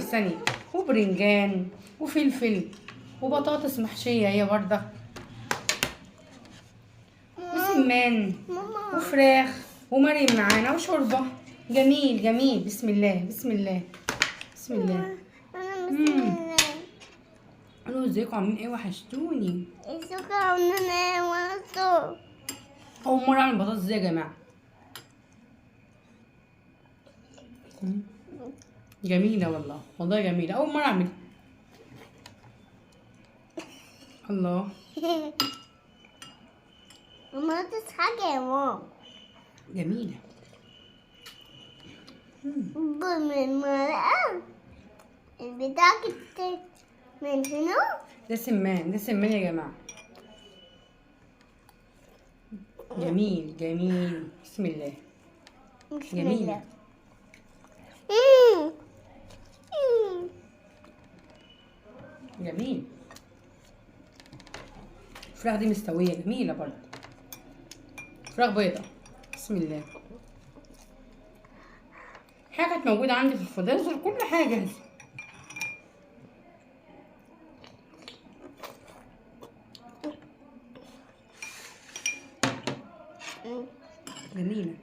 ثانية في ثانية. وبرنجان وفلفل وبطاطس محشية هي بردك وسمان وفراخ ومريم معانا وشوربة. جميل جميل. بسم الله بسم الله بسم الله. انا بسم الله. قولوا ازيكم عاملين ايه؟ وحشتوني. ازيكم عاملين ايه؟ وانتوا؟ اول مرة اعمل بطاطس دي يا جماعة. جميلة والله والله جميلة، اول مرة اعملها. الله. ما تضحكي يا ماما. جميلة. بالمرقة البتاع كتير من هنا. ده سمان، ده سمان يا جماعة. جميل جميل. بسم الله. بسم جميل. الله. جميل. الفراخ دي مستوية جميلة برضه. فراخ بيضة. بسم الله. حاجة كانت موجودة عندي في الفريزر، كل حاجة جاهزة. جميلة.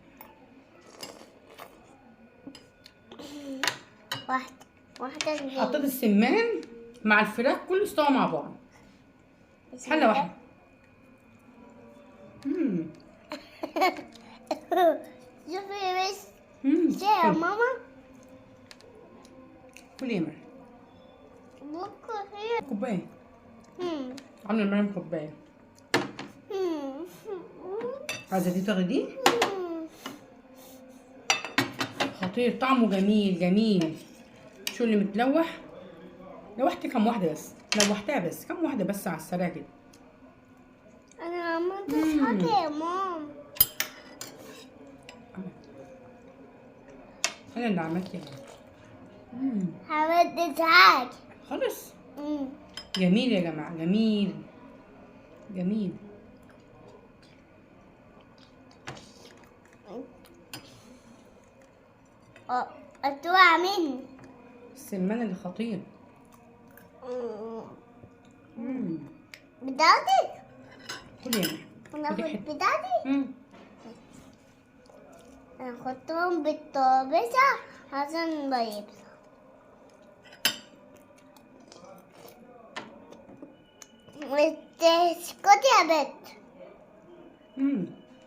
واحدة حطيت السمان مع الفراخ كله استوى مع بعض. حلة واحدة. شوفي بس. يا ماما. كل يمر. بكرة هي. كوباية. عاملة مريم كوباية. عايزة دي تاخدي؟ خطير، طعمه جميل جميل. شو اللي متلوح؟ لوحت كم واحدة بس؟ لوحتها بس كم واحدة بس على السريع كده. أنا عملت حاجة يا ماما. أنا اللي عملت يعني. عملت حاجة. خلص. جميل يا جماعة جميل جميل. أتوقع مني. السمان اللي خطير. بتاعتي؟ كل يوم. ناخد بتاعتي؟ نحطهم بالطابسة عشان ما يبسط. اسكتي يا بت.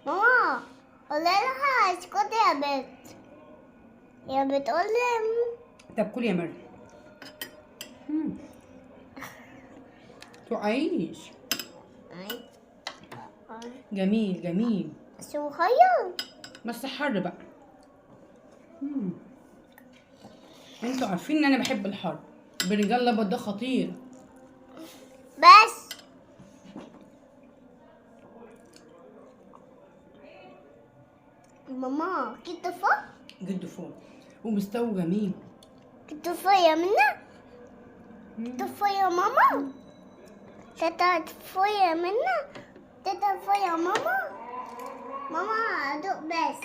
ماما قولي لها اسكتي يا بت. هي بتقولي. طب كل يا مريم. تعيش. جميل جميل. صغير بس حر بقى. انتوا عارفين ان انا بحب الحر. البرنجان الابيض ده خطير. بس ماما كده فوق. جد فوق ومستوي جميل. كده فوق يا منى. كده فوق يا ماما. كده فوق يا منى. كده فوق يا ماما. ماما ادوق بس.